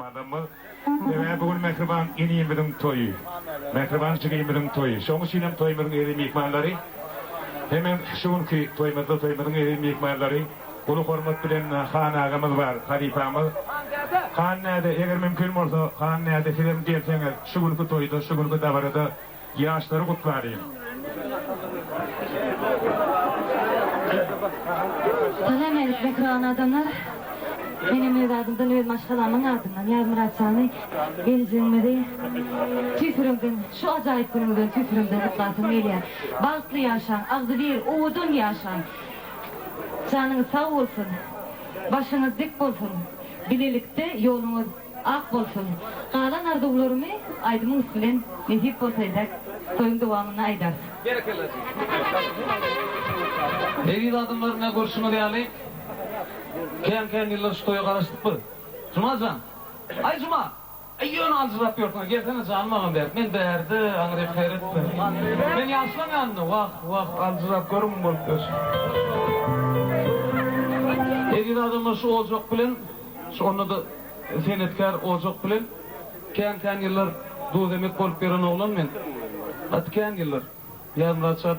mihmanlarımız. Ve bugün Mehriban iniyimizin toyu. Mehriban çıkıyımızın toyu. Şoňu şinem toyumuzun eri mihmanları. Hemen şuňky toyumuzun eri mihmanları. Ulu hormat bilen Han ağamız var, halifamız. Han näde, eger mümkin bolsa, Han näde film gelseňiz, şu günki toyda, şu günki dabarada ýaşlary gutlaryň. Salam elik ekran adamlar. Benim evladımdan öz maşgalamın ardından yardım açsanı geleceğimde tüfürümden, şu acayip günümden tüfürümden kutlasın eliyar. Balklı yaşan, ağzı bir uğudun yaşan. Canınız sağ olsun, başınız dik olsun, bilelikte yolunuz ak olsun. Kalan arzularımı aydımın bilen nesip olsaydık, soyun devamını aydarsın. Evil adamlarına görüşünü deyali. Ken yıllar şu toya karıştık mı? Cumacan. Ay Cuma. Yön alcırap yortuna. Gelsene canmağım der. Men derdi, angrep hayret mi? Men yaşlamayandı. Vah, alcırap görüm bolup göz. Evil adamlar şu olacak bilen, şu onu da senetkar olacak bilen, ken yıllar duğuz emek bolup veren oğlan men. At ken yıllar. Yarın raçat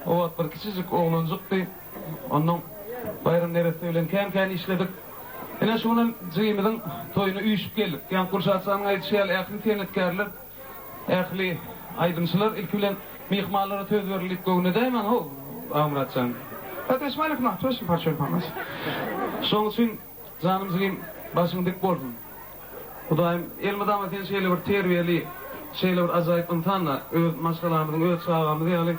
o at bir küçücük oğlancıktı. Onun bayram neresi ölen ken işledik. Yine şunun cıyımızın toyunu üyüşüp geldik. Yani kurşatsanın aytışıyal ehli tenetkarlar, ehli aydımçılar ilk bilen mihmallara töz verilik göğüne dayman o Amratcan. Ateşmalik nah, toşun parça yapamaz. Son için canımızı giyim başını dik boldum. Bu daim elmadam eten şeyle bir terbiyeli, şeyle bir azayip imtihanla, öz maskalarımızın, öz sağlamızı yani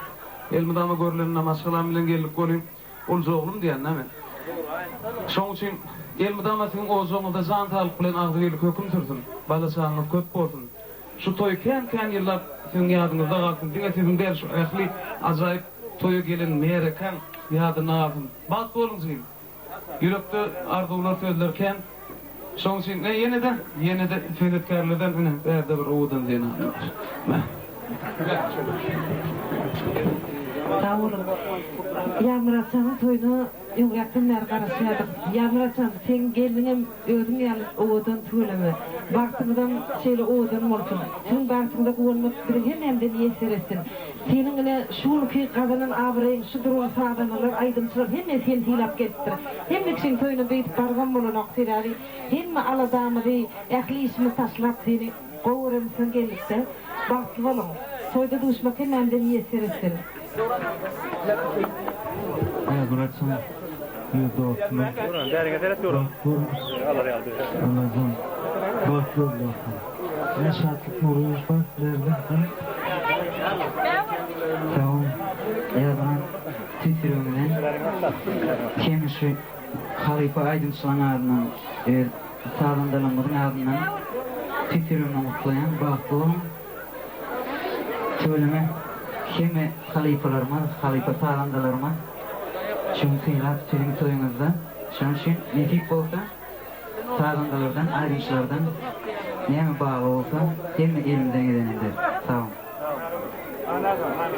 elmadama görülenine maskalarımızla gelip göreyim, olca oğlum diyen ne men. Son için elmadamasının o zonunda zan talık bilen ağzıyla köküm sürdün, bala sağlık köp boldun. Şu toy ken yıllar sizin yadınızda kalsın, dine sizin der şu ehli azayip toyu gelin merekan yadına alın. Bak olun sizin. Yürekte arzular sözlerken son için ne yine de fenetkarlardan berde bir oğudan zeyna. Sağ olun. Yağmuraçanın toyunu yumraktan ner karışıyorduk. Yağmuraçan sen geldin özün yani oğudan söyleme. Baktığından şeyle oğudan olsun. Senin baktığında olmak bir hem de niye seresin. Senin ile şu ki kazanan avrayın, şu durum sağdanlar, aydımçılar hem de sen hilap gettir. Hem de sen toyunu beyt bargam olun oktirari. Hem de aladamı dey, ehli ismi taşlap seni qoğuramsın geldikse. Baktı olun. Toyda düşmek hem de niye seresin. Ya bıraksana. Bir doğrultma. Buran, derine deret yorum. Allah razı olsun. Allah'ım. Bak yok yok. Ne şartlık vuruyoruz bak. Nerede? Tamam. Ya ben tütürümden kendisi Halife Aydınçılan ardından sağlandalanların ardından tütürümden mutlayan baklı olun. Söyleme kimi halifelerime, halife sağlandalarıma çünküyle sizin toyunuzda şunun için nekik olsa sağlandalardan, ayrınçılardan neyme bağlı olsa hem elimden gidenimdir. Sağ olun.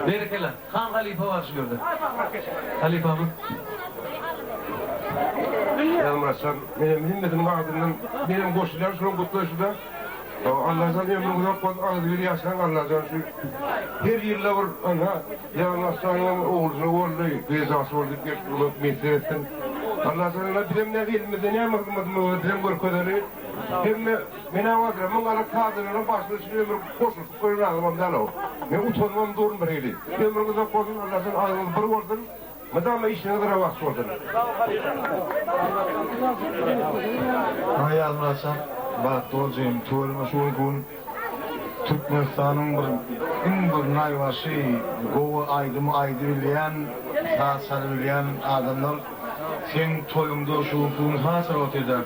Berekela. Han halife var şu gördü. Halifamız. Yalmaraşan, benim himmetin mağdurundan benim koşular şunun kutlaşıda Allah'tan ömrümüzden koz ağzı bir yaşayan Allah'tan şu her yılla var ana Yalmaraşan'ın oğluna oğlu bezası oldu geçtiğini meselesinden Allah'tan ona bilemine elimizde ne yapmadım o bilem bir kadarı hem mena vardır mangala kadının başını şimdi ömür koşup koyulamam dalo ne utanmam doğru bireydi ömrümüzden kozun Allah'tan ağzımız bir olsun madem işine kadar vakit olsun Hayal Rasan, bak dolcayım, tuvalime şu gün Türkmenistan'ın bir nayvası, Gova aydı bilen, hasar bilen adamlar sen toyumda şu gün hasar oteder.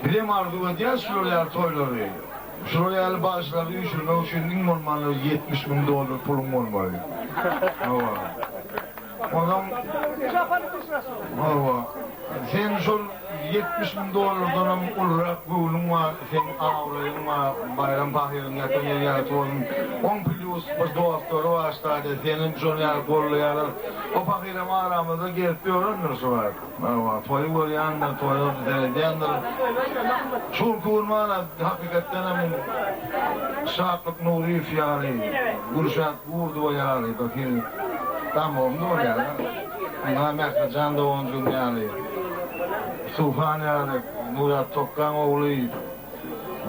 Bilem arzu ediyor şuraya toyları. Şuraya başladı, şuraya üçündün olmalı, $70.000 pulum olmalı. Adam sen şol 70.000 dolardan ulrak bulun var, sen ağrayın var, bayram pahirin yakın yer tuğun. 10 plus bir doktoru var işte, senin junior kollayarlar. O pahirim aramızda gelip görünürse var. Toyu koyanlar, toyu derediyanlar. Şulkurmana hakikaten şartlık nuri fiyari, gurşat vurdu o yari. Bakın, tam oldu o yani. Buna Mehmetcan da oncun yani. Sufan yani, Murat Tokkan oğlu,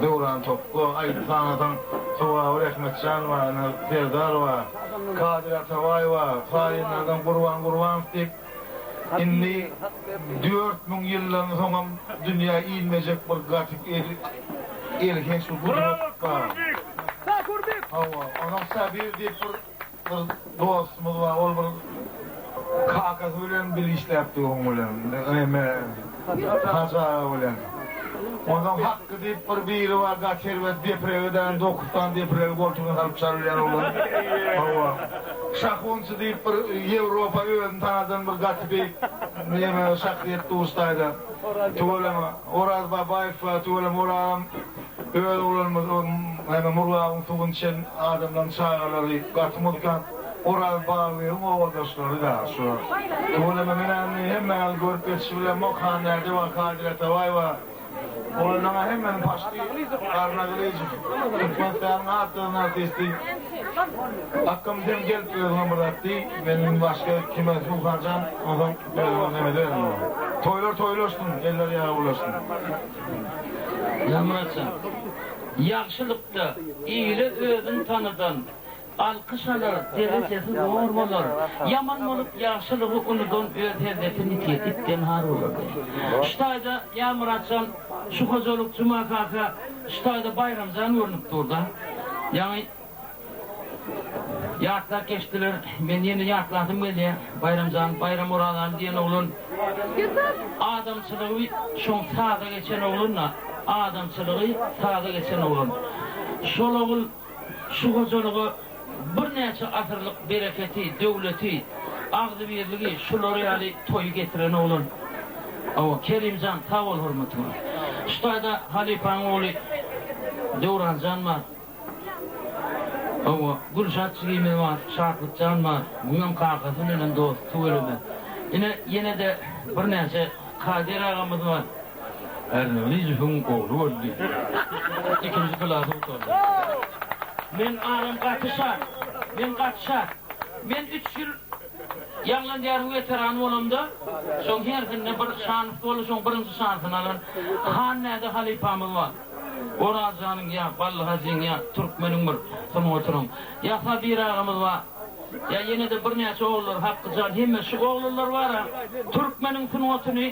Duran Tokko, Ayıp Sanat'ın Suva Mehmetcan var, Serdar var, Kadir Atavay var, Fahinlerden kurban deyip, inni 4000 yılların sonra dünya ilmeyecek bir gatik erken şu gurbat var. Ondan sabir deyip bir dostumuz var, ol bir kakas bilen bir işlepti onun bilen, haza bilen. Ondan hakkı deyip bir biri var, gaçervet depreveden, 9'dan deprevi koltuğunu alıp sarılayan olur. Şahuncu deyip bir Avrupa öğün tanıdığın bir gatibik, şakriyet dostaydı. Tuğulama, Oraz Babayev, tuğulama oram, öğün olurmuş, Murgağın tuğun için adamdan çağırları, gatımızdan, Oraz bağlıyım, o odasları da şu. Tuğulama menen hemen görüp yetişiyle mokhanlerde var, Kadir Atavay var. Onlara hemen başlı arnağılayıcı. İkmatların attığın artisti. Hakkımdan gelip özüm bıraktı. Benim başka kime sultanacağım, ondan özüm ederim. Toylaştın, eller yağı ulaştın. Yamracan, yaxşılıkta, iyilik özün tanıdan, alkış alır, derecesi zor olur. Yaman olup yaxşılığı unudan öz hevzetini tiyetipten har olur. Ştayda Yamracan, şu hozoluk cuma kaka, ştayda bayramcan görünüp durdu. Yani yatlar geçtiler, ben yeni yatladım böyle, bayramcan, bayram oradan diyen oğlun. Adamçılığı şun sağda geçen oğlunla, adamçılığı sağda geçen oğlun. Şol oğul, şu hozoluğu, bir neçe asırlık bereketi, devleti, ağzı birliği, şuları yali toyu getiren oğlun. O Kerimcan sağ ol hürmetine. Ştayda Halifan oğlu Durancan var. O Gülşat Çiğmi var, Şarkıtcan var. Bugün kakasının dost tuğulüme. Yine de bir neyse Kadir ağamız var. Erneli Zühün oğlu öldü. İkinci klası oturdu. Ben ağam kaçışar. Ben 3 yıl Yanlan diyarın veteranı olamda, son her günde bir şansı olur, son birinci şansını alın. Hanede halifamız var. Orazanın ya, Ballahazin ya, Türkmenin bir sonu oturun. Ya bir ağamız var. Ya yine de bir neyse oğullar, Hakkıcan, hemen şu oğullar var ha. Türkmenin sonu oturunu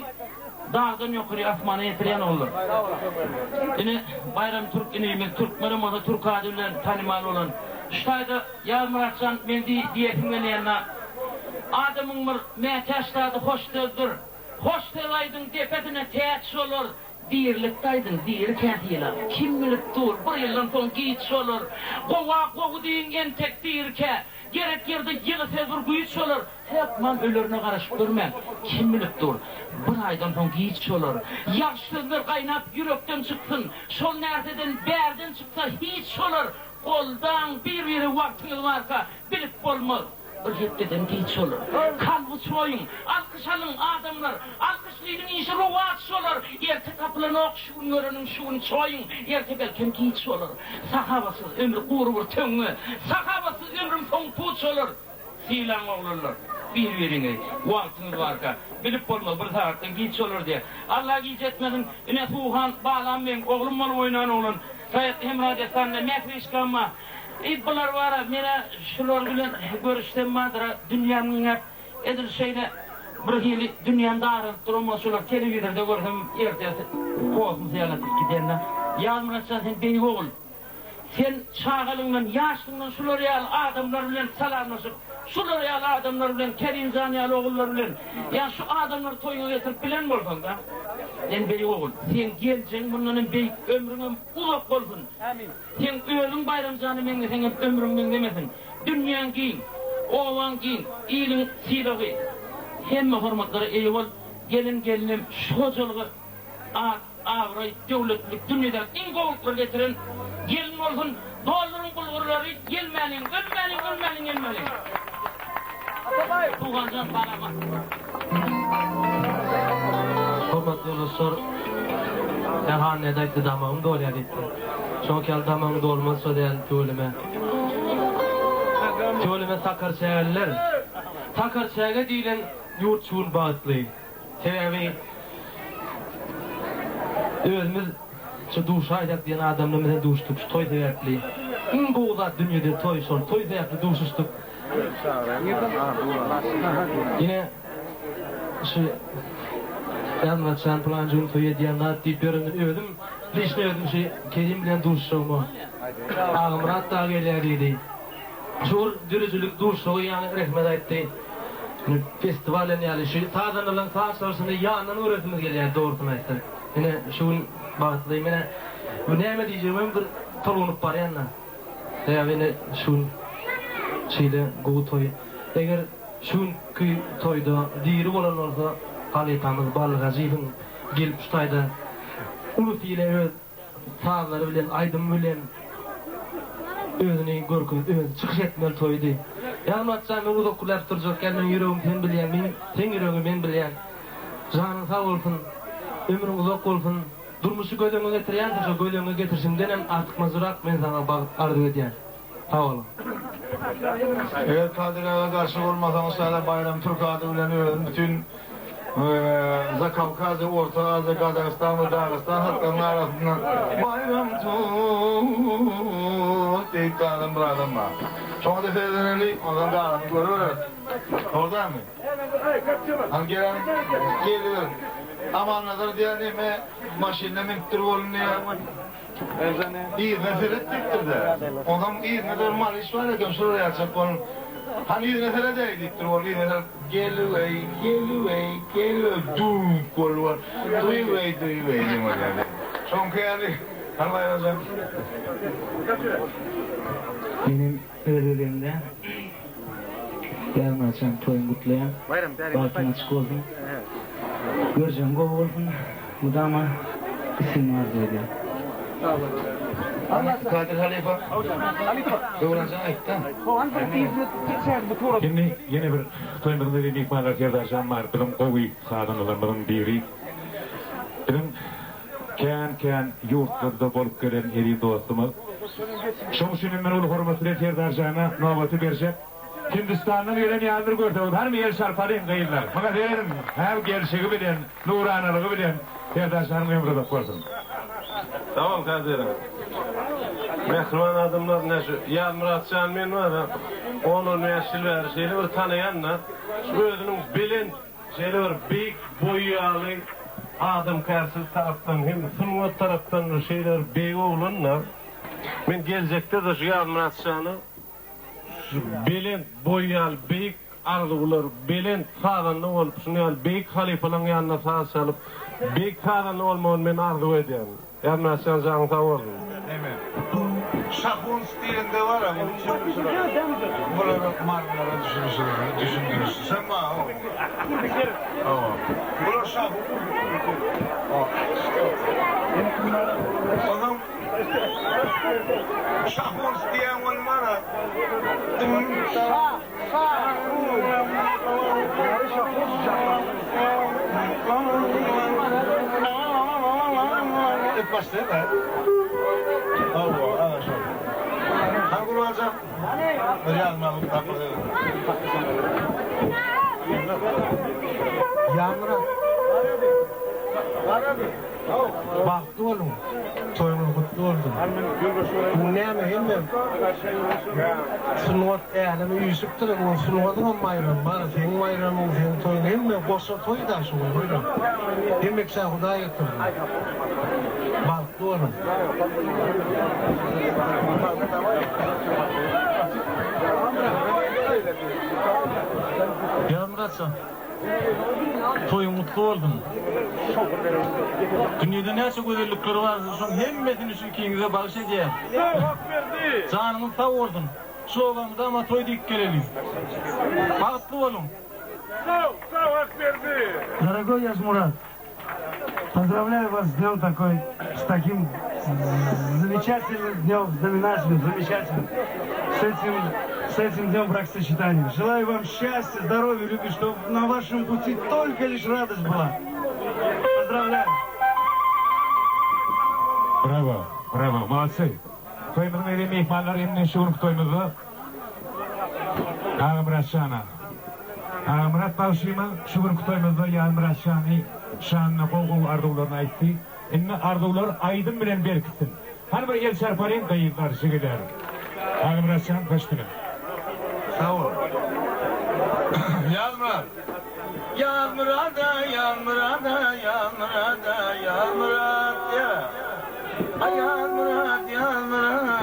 dağdan yukarı asmana yetiren oğullar. Yine bayram Türk ineyimiz, Türkmenin o da Türk adillen tanımalı olan. Ştayda ya Muratcan, ben diyetim yanına. Adamın bir mehteştadı hoşteldir. Hoştelaydın depetine teğetç olur. Dirliktaydın, dir kentiyle. Kim bilik dur, bir yıldan son giyitç olur. Kovu deyin en tek dirke. Gerek yerde yılı sezur güyüç olur. Hepman ölürüne karışıp durmam. Kim bilik dur, bir aydan son giyitç olur. Yaşsızlar kaynap yürekten çıksın. Sol nereden berden çıksa hiç olur. Koldan bir vaktiniz varsa bilip olmaz. Hepten hiç olur. Kalbı soyun, alkış alın adamlar, alkışlayın işi rovaç olur. Erte kapılarını okşun, görünün şun soyun, erte belki hiç olur. Sahabasız ömrü kurur tönü, sahabasız ömrüm son puç olur. Silan olurlar, birbirine, vaktiniz varsa, bilip olmaz bir saatten hiç olur diye. Allah hiç etmedin, üne fuhan, bağlanmayın, oğlum var oynan olun. Sayet Hemradestan'da mekriş kalma. Bunlar var ha, mene şular bilen görüştem vardır ha, dünyanın hep edir şeyle bir hili dünyanın darıp durma şular televizyonda gördüm ertesi kovsun ziyaretik gidenler. Yalmıratsan sen beni oğul. Sen çağalından, yaşlığından şular yal adamlar bilen salamlaşıp, şular yal adamlar bilen, Kerimcan yal oğullar bilen, ya şu adamları toyuna getirip bilen mi olsan da? Sen bey oğul, sen geleceksin bunların bey ömrünün uzak olsun. Sen ölün bayramcanı menge, sen ömrün menge demesin. Dünyan giyin, oğlan giyin, iyiliğin silahı. Hemme hürmetleri eyval, gelinim, şu hocalığı Avroy devletlik dünyada en gowulkur getiren gelin olsun, doldurun bulgurları, gelmenin, gelmenin. Tuğancan barama. Hormatly dostlar, hanede aytdy damagym dolýar diýdi. Şoň kel damagym dolmasa diýen töleme takar çägeller. Takar çäge diýilen ýurt şuun bagtly. Täbi özümüz şu duş aýdak diýen adamlarymyň duşdyk, toý diýerli. Iň goýda dünýede toý şol, toý diýerli duşdyk. Yine şu yanmaçan plancun toy ediyanlar diýiplerini ödüm. Leşne ödüm şey kedim bilen duşşumy. Agmrat da gelerdi. Şol dürüzülük duşşugy ýany rahmet aýtdy. Festivalin ýaly şu tazanylan saçlaryny ýanyny öğretimiz gelýär dogrusyny aýtdy. Yine şuň bagtly mene bu näme diýjegim bir tolunup barýanna. Ýa-ni şuň şeýle gowy toy. Eger şuňky toyda diýri bolan bolsa Halytamyz Balgazyň gelip şutaýda uly fiile öz taýlary bilen aýdym bilen özüni görkün öz çykyş etmeli toýdy. Ýa-ni atsa men uda kulap durjak gelmen ýüregim sen bilýän, men sen ýüregim men bilýän. Janyň sag bolsun, ömrüň uzak bolsun. Durmuşy gödüňe getirýän, şu gödüňe getirsimden hem artyk mazurak men sana ardy edýän. Sag bolun. Eğer Kadir'e karşı olmasanız sana bayram Türk adı bilen öğren bütün Zakavkaz'ı, Orta Azya, Kazakistan ve Dağıstan halkların arasından bayram tut deyip dağılın bırakın var. Sonra da Fezleneli ondan dağılını görürüz. Orada mı? Hani gelen geliyor. Aman nazar diyen eme maşinle mintir olun diye. İyi nefret ettir de. Ondan iyi normal iş var ya şuraya yapacak onun. Hani iyi nefret ediktir o iyi nefret. Geliver, du kol var. Duyvey diyeyim yani. Çünkü yani anlayacağım. Benim ölürümde gelmezsem toyun kutlayan balkona çıkıldım. Göreceğim gol olsun. Bu da ama isim arzu ediyor. Kadir Halifa. Doğrancan ayıktan. Şimdi yine bir toymağında bir mikmarlar kerdarcan var. Benim kovi sadanlarımın biri. Benim kän yurtlarda bolup gelen eri dostumuz. Şoň üçin men ulu hormatly kerdarjana nobaty berjek. Hindistandan gelen ýaldyr gördi. Her mi ýer şarparyň gaýyllar. Maga derim, hem gelşigi bilen, nuranylygy bilen kerdarjanyň ömründe gördüm. Tamam Kadir'im. Mehriban adamlar ne şu? Ya Muratcan men var ha. Onun yaşlılar şeyini bir tanıyanlar. Şu özünün bilin şeyleri bir büyük boyalı adam karşı taraftan hem sunma taraftan şeyler büyük olanlar. Men gelecekte de şu ya Muratcan'ı şu bilin boyalı büyük arzular bilin sağlanlı olup şunu büyük halifaların yanına sağ salıp büyük sağlanlı olmanı men arzu ediyorum. Ya Muratcan canı sağ olun. Evet. Şapun stilinde var ama burada markalara düşündürürsün. Sen bana o. Tamam. Burada şapun. Adam şapun stiyen olmana. İlk başta değil mi? Allah, ana şöyle. Hangi olacak? Riyal malı takmadı. Yağmura. Baktı oğlum. Toyunun kutlu oldu. Bu ne mühim mi? Sunuvat eğlemi yüzüktür. O sunuvatın o mayran var. Senin mayranın, senin toyun hem mi? Koşa toy da şu buyurun. Hem mi sen Hudaya getirdin? Baktı oğlum. Ya Muratcan, toyun mutlu oldun. Dünyada näçe gözellikleri var, şoň hemmetini şu ikinize bagış edýär. Canymyz sag boldun. Şoňamda ama toy dik geleli. Bagtly bolun. Sağ hak verdi. Daragoy Murat. Поздравляю вас с днем такой, с таким замечательным днем, знаменательным, замечательным. С этим днем бракосочетания. Желаю вам счастья, здоровья, любви, чтобы на вашем пути только лишь радость была. Поздравляю. Bravo, bravo, молодцы. Toymyň eri mehmanlar emne şuň toymyzy. Ağamrat şana. Ağamrat başyma şuň toymyzda Yalmırat şany şanyna gowy arzuwlaryny aýtdy. Inne arzuwlar aýdym bilen berkitsin. Har bir el şarparyň gaýylar şigeder. Ağamrat şan başdyk. Sağ ol. Yalmırat. Yalmırat ya. Ay Yalmırat. Yalmırat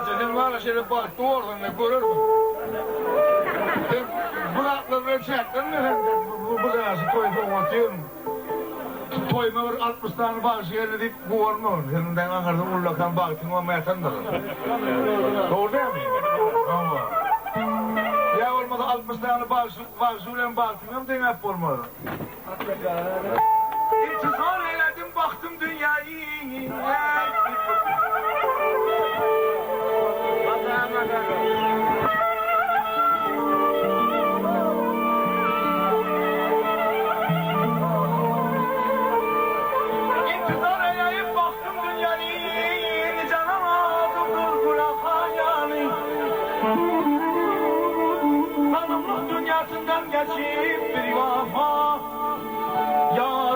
senin var ya şöyle balık doğurdun ne görür mü? Sen bulakları çektin mi? Bu kadar toyda otuyorsun. Toyma bir 60 tane bağış yerine deyip bu olma. Senden anırdın ullakan bağışın olmaya sandır. Doğru değil mi? Ama. Ya olmadı 60 tane bağış ulan bağışın hem hep olmadı. İntizar eyledim baktım dünyayı. Geçip bir vafa ya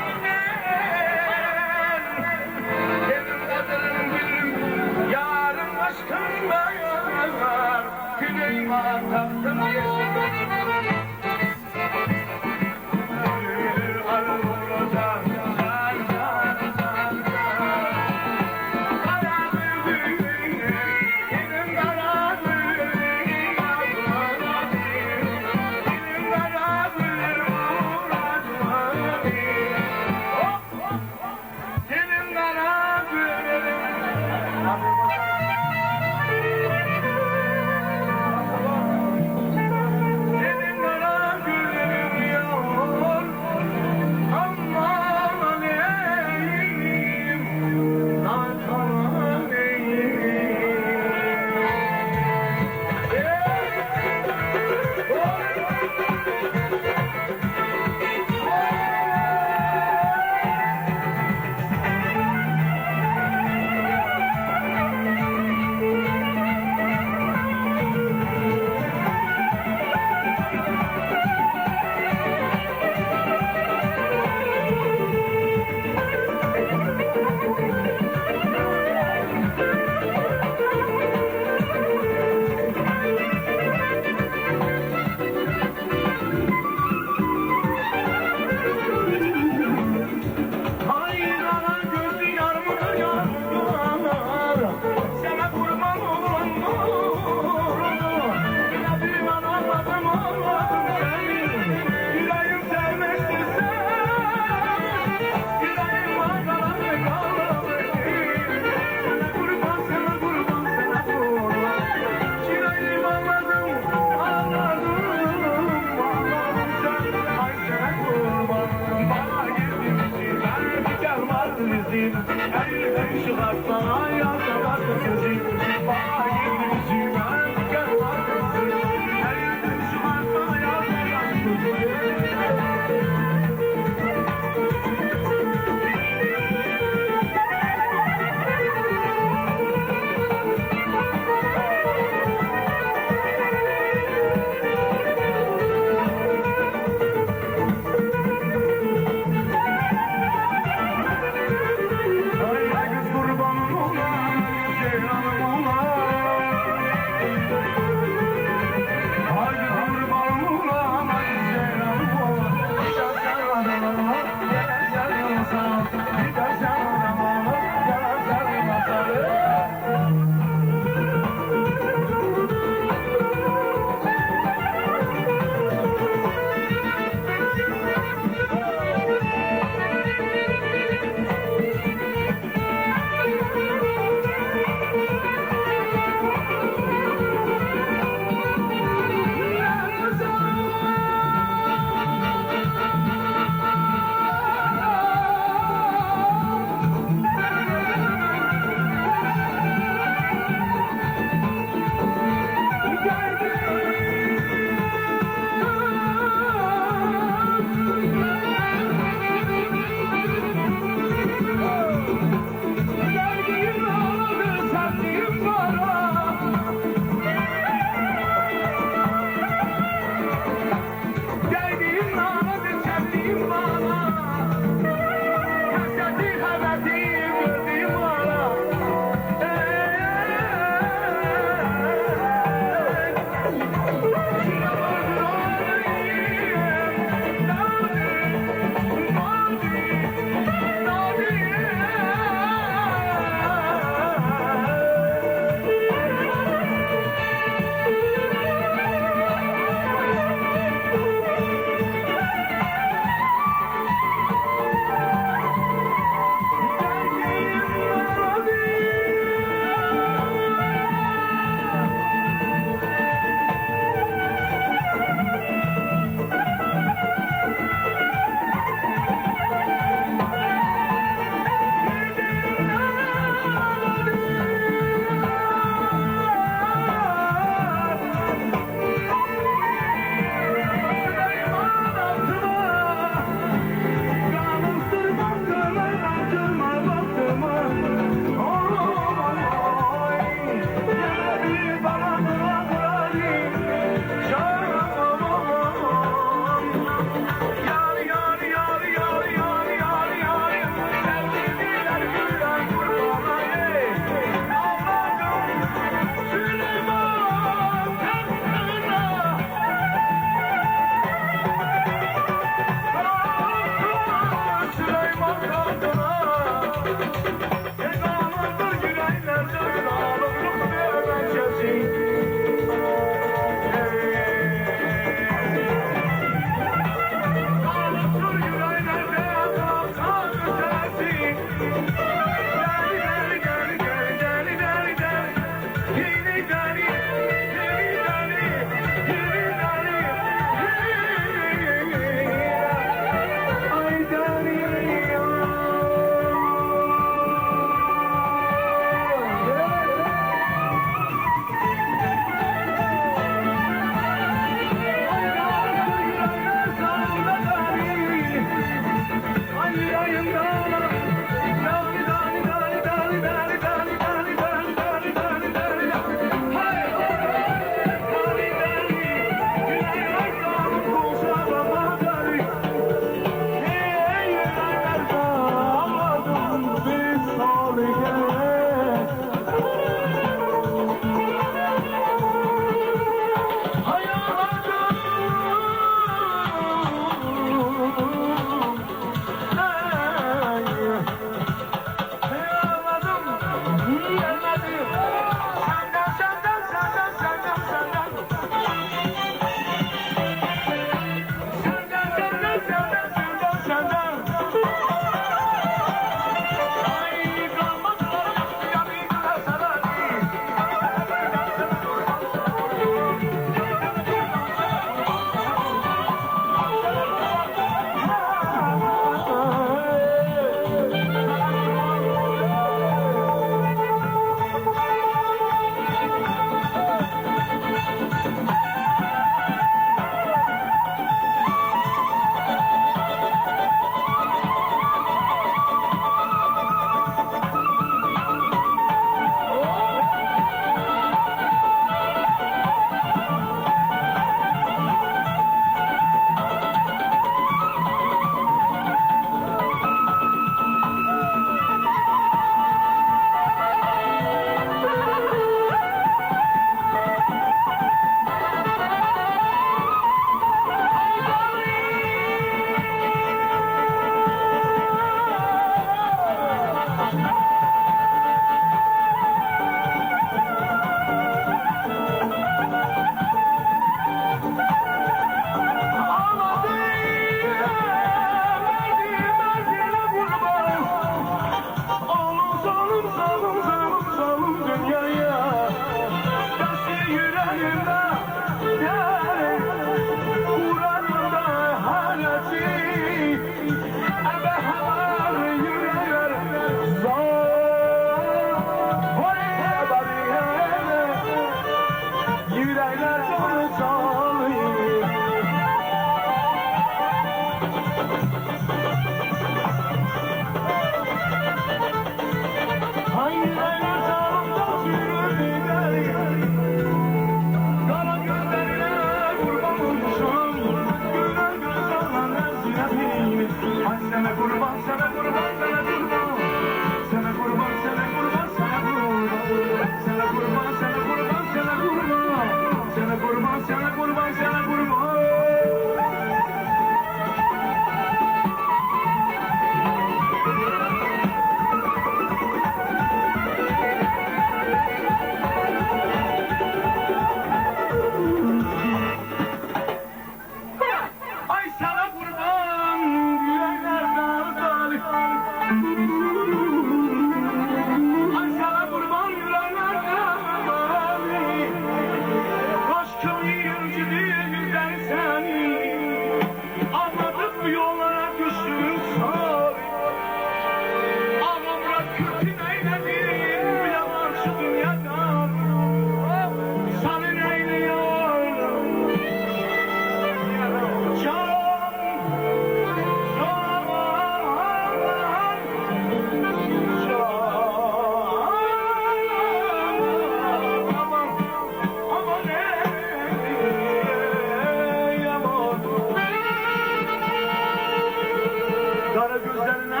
Kara gözlerine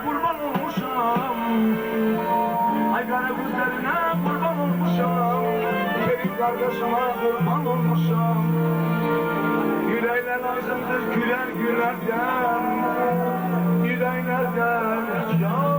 kurban olmuşam, ay kara gözlerine kurban olmuşam, benim kardeşime kurban olmuşam. Yüreğler lazımdır güler gülerken, yüreğlerden can.